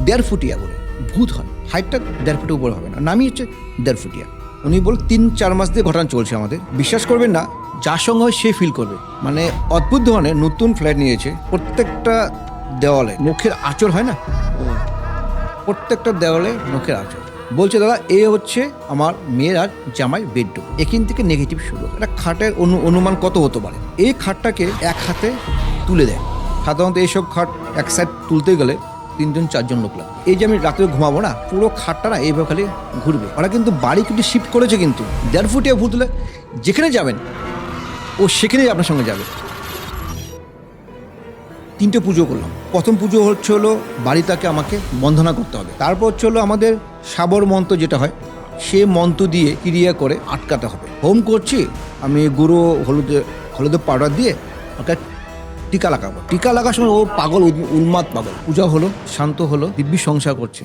1.5 ফুটিয়া বলে ভূত হন, হাইটটা 1.5 ফুটের উপর হবে না, নামই হচ্ছে 1.5 ফুটিয়া। উনি বল 3-4 মাস দিয়ে ঘটনা চলছে আমাদের, বিশ্বাস করবেন না, যার সঙ্গে হয় সে ফিল করবে। মানে অদ্ভুত ধরনের নতুন ফ্ল্যাট নিয়েছে, প্রত্যেকটা দেওয়ালে নখের আঁচড় হয় না, প্রত্যেকটা দেওয়ালে নখের আঁচড়। বলছে দাদা এ হচ্ছে আমার মেয়ের আর জামাই বেডরুম, এখান থেকে নেগেটিভ শুরু। একটা খাটের অনুমান কত হতে পারে? এই খাটটাকে এক হাতে তুলে দেয়। সাধারণত এইসব খাট এক সাইড তুলতে গেলে 3-4 লোক লাগবে। এই যে আমি রাত্রে ঘুমাবো না, পুরো খাটটা না এইভাবে খালি ঘুরবে। ওরা কিন্তু বাড়ি কিন্তু শিফট করেছে, কিন্তু 1.5 ফুটিয়া ভূত হলে যেখানে যাবেন ও সেখানেই আপনার সঙ্গে যাবে। 3টে পুজো করলাম। প্রথম পুজো হলো বাড়িটাকে আমাকে বন্ধনা করতে হবে। তারপর হচ্ছে আমাদের সাবর মন্ত্র যেটা হয়, সে মন্ত্র দিয়ে ক্রিয়া করে আটকাতে হবে। হোম করছি আমি, গুঁড়ো হলুদের পাউডার দিয়ে ওকে টিকা লাগাবো। টিকা লাগার সময় ও পাগল, উন্মাদ পাগল। পূজা হলো, শান্ত হলো, দিব্যি সংসার করছে।